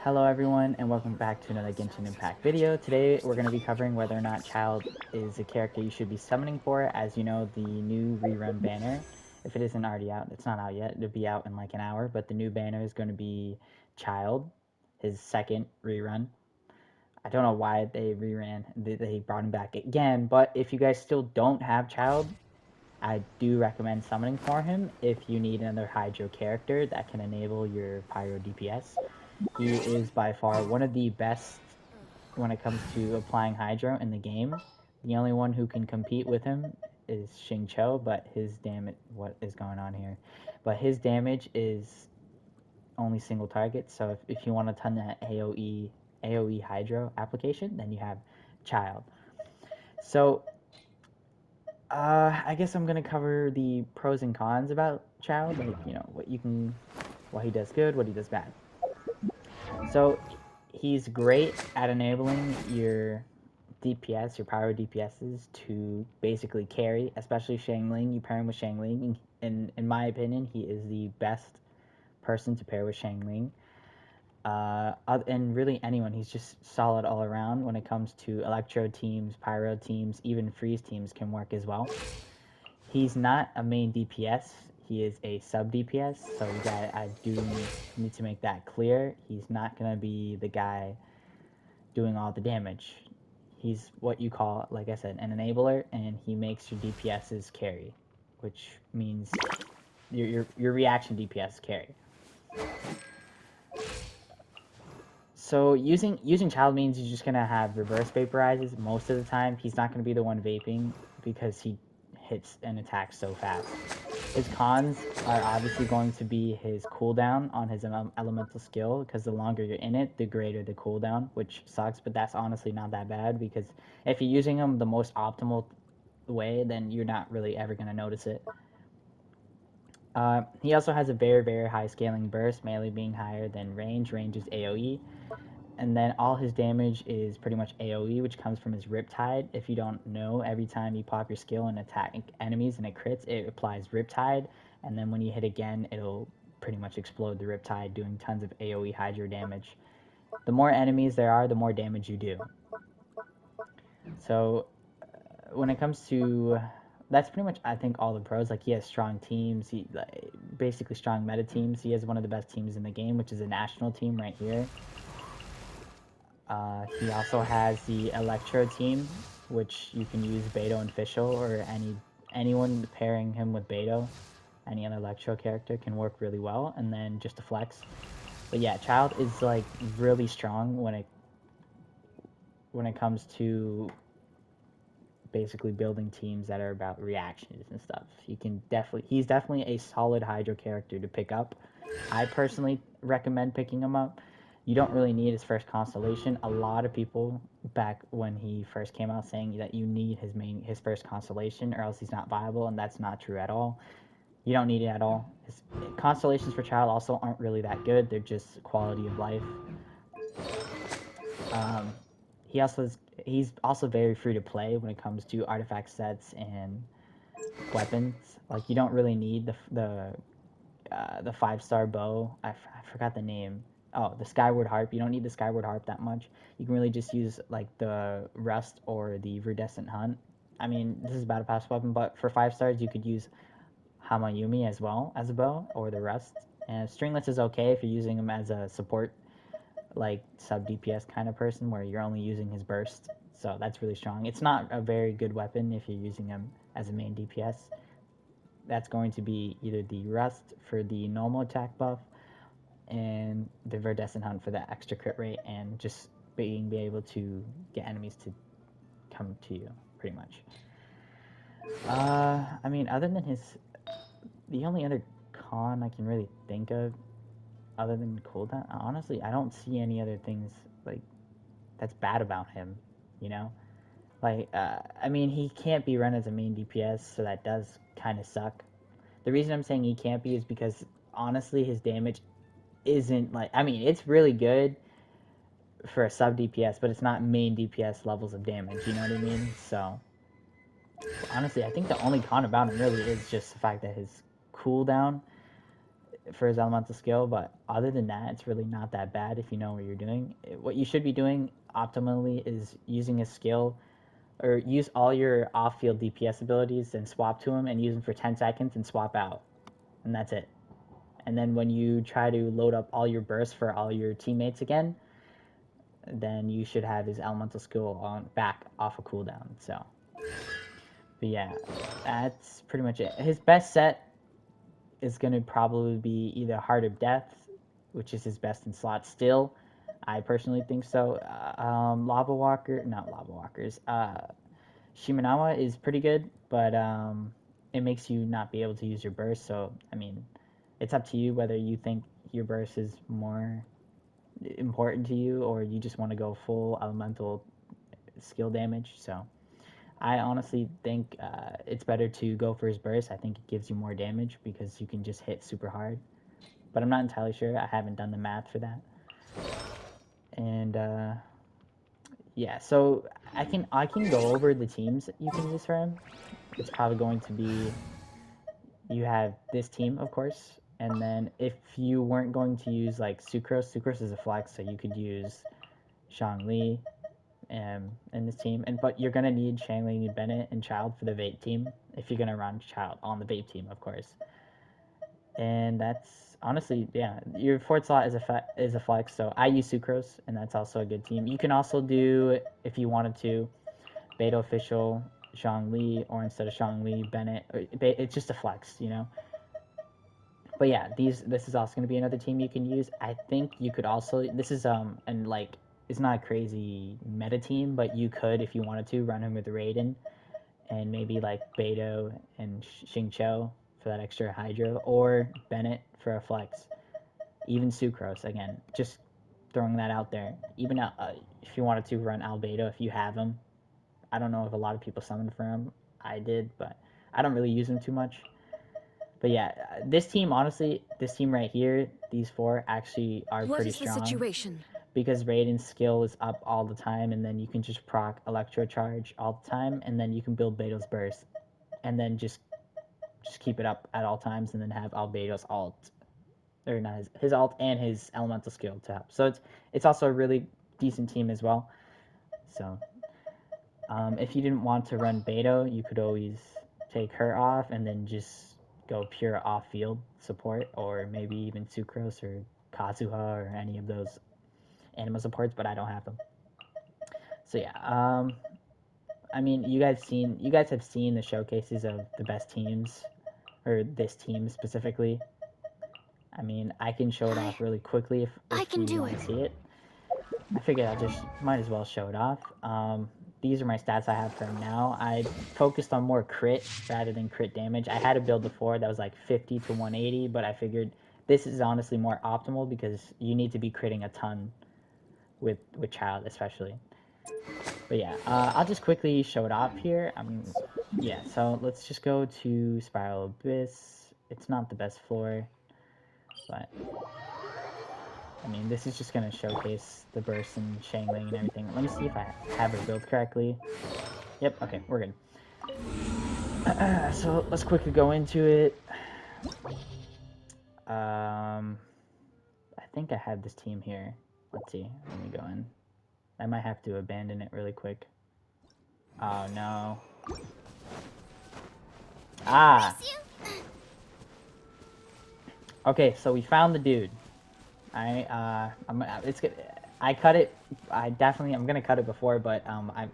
Hello everyone and welcome back to another Genshin Impact video. Today we're going to be covering whether or not Childe is a character you should be summoning for. As you know, the new rerun banner, if it isn't already out, it's not out yet, it'll be out in like an hour, but the new banner is going to be Childe, his second rerun. I don't know why they brought him back again, but if you guys still don't have Childe, I do recommend summoning for him if you need another Hydro character that can enable your Pyro DPS. He is by far one of the best when it comes to applying Hydro in the game. The only one who can compete with him is Xingqiu, but his damage. What is going on here? But his damage is only single target. So if you want to ton that AOE Hydro application, then you have Childe. So I guess I'm gonna cover the pros and cons about Childe, like what he does good, what he does bad. So he's great at enabling your DPS, your power DPSs to basically carry, especially Shangling. You pair him with Shangling, and in my opinion, he is the best person to pair with Shangling. And really anyone, he's just solid all around when it comes to Electro teams, Pyro teams, even Freeze teams can work as well. He's not a main DPS. He is a sub DPS, so I do need to make that clear. He's not gonna be the guy doing all the damage. He's what you call, like I said, an enabler, and he makes your DPSs carry, which means your reaction DPS carry. So using Childe means you're just gonna have reverse vaporizes most of the time. He's not gonna be the one vaping because he hits and attacks so fast. His cons are obviously going to be his cooldown on his elemental skill, because the longer you're in it, the greater the cooldown, which sucks, but that's honestly not that bad, because if you're using him the most optimal way, then you're not really ever going to notice it. He also has a very, very high scaling burst, melee being higher than range. Range is AoE. And then all his damage is pretty much AoE, which comes from his Riptide. If you don't know, every time you pop your skill and attack enemies and it crits, it applies Riptide. And then when you hit again, it'll pretty much explode the Riptide, doing tons of AoE Hydro damage. The more enemies there are, the more damage you do. So when it comes to that's pretty much, I think, all the pros. Like, he has strong teams, he basically strong meta teams. He has one of the best teams in the game, which is a national team right here. He also has the Electro team, which you can use Beto and Fischl, or anyone pairing him with Beto. Any other Electro character can work really well, and then just a flex. But yeah, Childe is like really strong when it comes to basically building teams that are about reactions and stuff. He's definitely a solid Hydro character to pick up. I personally recommend picking him up. You don't really need his first constellation. A lot of people back when he first came out saying that you need his first constellation or else he's not viable, and that's not true at all. You don't need it at all. His constellations for Childe also aren't really that good. They're just quality of life. Um, he's also very free to play when it comes to artifact sets and weapons. Like, you don't really need the 5-star bow. I forgot the name. Oh, the Skyward Harp. You don't need the Skyward Harp that much. You can really just use like the Rust or the Iridescent Hunt. I mean, this is a battle pass weapon, but for 5 stars, you could use Hamayumi as well as a bow, or the Rust. And Stringless is okay if you're using him as a support, like sub DPS kind of person, where you're only using his burst. So that's really strong. It's not a very good weapon if you're using him as a main DPS. That's going to be either the Rust for the normal attack buff, and the Iridescent Hunt for that extra crit rate, and just being able to get enemies to come to you, pretty much. I mean, other than the only other con I can really think of, other than cooldown, honestly, I don't see any other things like that's bad about him. You know, like I mean, he can't be run as a main DPS, so that does kind of suck. The reason I'm saying he can't be is because honestly, his damage isn't like, I mean, it's really good for a sub DPS, but it's not main DPS levels of damage. You know what I mean? So honestly, I think the only con about him really is just the fact that his cooldown for his elemental skill, but other than that, it's really not that bad if you know what you're doing. What you should be doing optimally is using a skill or use all your off-field DPS abilities and swap to him and use them for 10 seconds and swap out. And that's it. And then when you try to load up all your bursts for all your teammates again, then you should have his elemental skill on back off a cooldown. So, but yeah, that's pretty much it. His best set is going to probably be either Heart of Death, which is his best in slot still. I personally think so. Lava Walker, not Lava Walkers. Shimenawa is pretty good, but it makes you not be able to use your burst. So, I mean, it's up to you whether you think your burst is more important to you or you just want to go full elemental skill damage. So, I honestly think it's better to go for his burst. I think it gives you more damage because you can just hit super hard. But I'm not entirely sure. I haven't done the math for that. And yeah, so I can go over the teams that you can use for him. It's probably going to be you have this team, of course, and then if you weren't going to use like Sucrose is a flex, so you could use Zhongli in this team, but you're gonna need Shangling, Bennett, and Childe for the vape team if you're gonna run Childe on the vape team, of course. And that's honestly, yeah, your fourth slot is a flex, so I use Sucrose, and that's also a good team. You can also do, if you wanted to, Beta Official, Zhongli, or instead of Zhongli, Bennett. It's just a flex, you know. But yeah, this is also going to be another team you can use. I think you could also, this is and like it's not a crazy meta team, but you could, if you wanted to, run him with Raiden and maybe like Beto and Xingqiu for that extra Hydro, or Bennett for a flex. Even Sucrose, again, just throwing that out there. Even if you wanted to run Albedo, if you have him. I don't know if a lot of people summoned for him. I did, but I don't really use him too much. But yeah, this team, honestly, this team right here, these four actually are pretty strong. What is the situation? Because Raiden's skill is up all the time, and then you can just proc Electro Charge all the time, and then you can build Beto's Burst, and then just keep it up at all times, and then have Albedo's alt, or not his alt and his elemental skill to help. So it's also a really decent team as well. So if you didn't want to run Beto, you could always take her off and then just go pure off-field support, or maybe even Sucrose or Kazuha or any of those anima supports, but I don't have them. So yeah, I mean, you guys have seen the showcases of the best teams, or this team specifically. I mean, I can show it off really quickly if you want to see it. I figured I just might as well show it off. These are my stats I have for him now. I focused on more crit rather than crit damage. I had a build before that was like 50 to 180, but I figured this is honestly more optimal because you need to be critting a ton with Childe especially. But yeah, I'll just quickly show it off here. Yeah, so let's just go to Spiral Abyss. It's not the best floor, but I mean, this is just going to showcase the burst and Shangling and everything. Let me see if I have it built correctly. Yep, okay, we're good. So let's quickly go into it. I think I have this team here. Let's see, let me go in. I might have to abandon it really quick. Oh, no. Ah! Okay, so we found the dude. I cut it. I'm gonna cut it before, but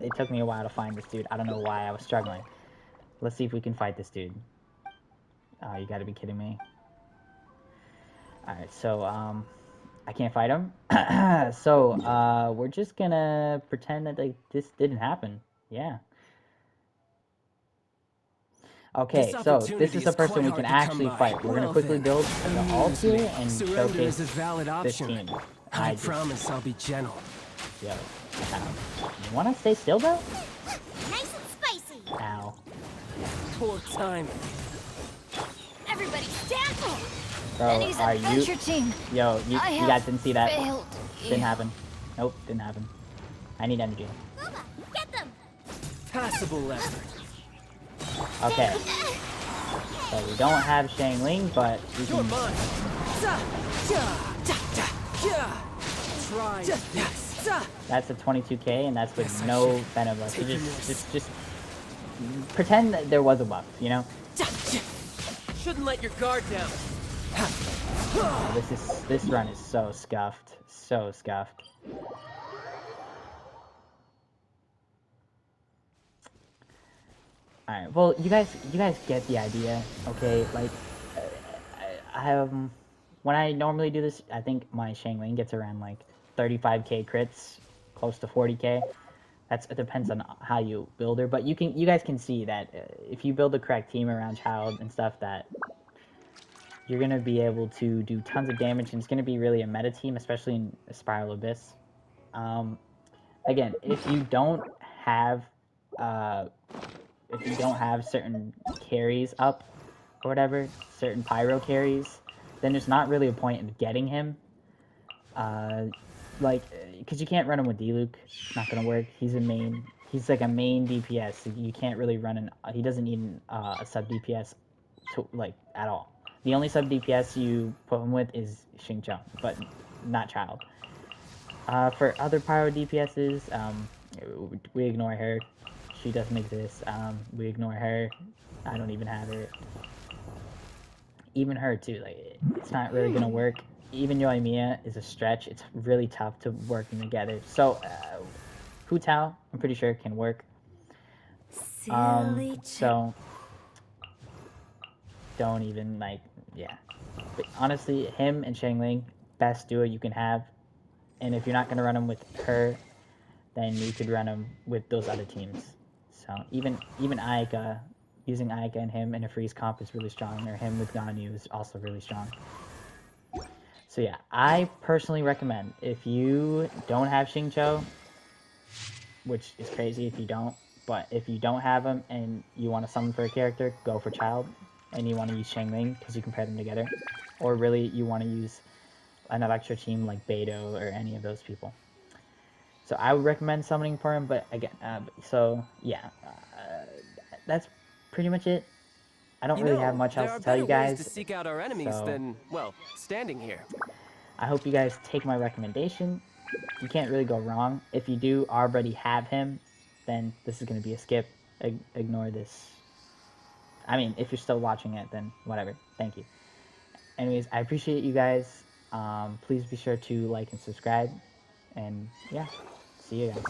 it took me a while to find this dude. I don't know why I was struggling. Let's see if we can fight this dude. Oh, you gotta be kidding me. All right, so I can't fight him. So we're just gonna pretend that this didn't happen. Yeah. Okay, so this is the person we can actually fight. We're gonna quickly build the ult here and showcase this team. I promise I'll be gentle. Yo, you wanna stay still though? Nice and spicy. Ow. Poor timing. Everybody stand up. Bro, are you? Team. Yo, you guys didn't see that? Failed. Didn't happen. Nope, didn't happen. I need energy. Get them. Passable effort. Okay. So we don't have Shangling, but we can Try this. That's a 22k, and that's with Guess I no should venom buff. So take a miss. just pretend that there was a buff, you know? Shouldn't let your guard down. Oh, this run is so scuffed, so scuffed. All right, well, you guys get the idea, okay? Like, when I normally do this, I think my Shangling gets around like 35k crits, close to 40k. It depends on how you build her, but you guys can see that if you build the correct team around Childe and stuff, that you're gonna be able to do tons of damage, and it's gonna be really a meta team, especially in Spiral Abyss. Again, uh, if you don't have certain carries up or whatever, certain pyro carries, then there's not really a point in getting him. Like, because you can't run him with D-Luke. It's not gonna work. He's like a main DPS. So you can't really run an. He doesn't need a sub DPS to like at all. The only sub DPS you put him with is Xingqiu, but not Childe. For other pyro DPSs, we ignore her. She doesn't exist. We ignore her. I don't even have her. Even her too. Like, it's not really gonna work. Even Yoimiya is a stretch. It's really tough to working together. So, Hu Tao, I'm pretty sure can work. So don't even like, yeah. But honestly, him and Shangling, best duo you can have. And if you're not gonna run him with her, then you could run him with those other teams. So even Ayaka, using Ayaka and him in a freeze comp is really strong, or him with Ganyu is also really strong. So yeah, I personally recommend, if you don't have Xingqiu, which is crazy if you don't, but if you don't have him and you want to summon for a character, go for Childe, and you want to use Shangling because you can pair them together, or really you want to use an Electro team like Beidou or any of those people. So I would recommend summoning for him, but again, so yeah, that's pretty much it. I don't You really have know, much there else are to tell better you ways to guys, seek out our enemies so than, well, standing here. I hope you guys take my recommendation. You can't really go wrong. If you do already have him, then this is going to be a skip. Ignore this. I mean, if you're still watching it, then whatever. Thank you. Anyways, I appreciate you guys. Please be sure to like and subscribe. And yeah, see you guys.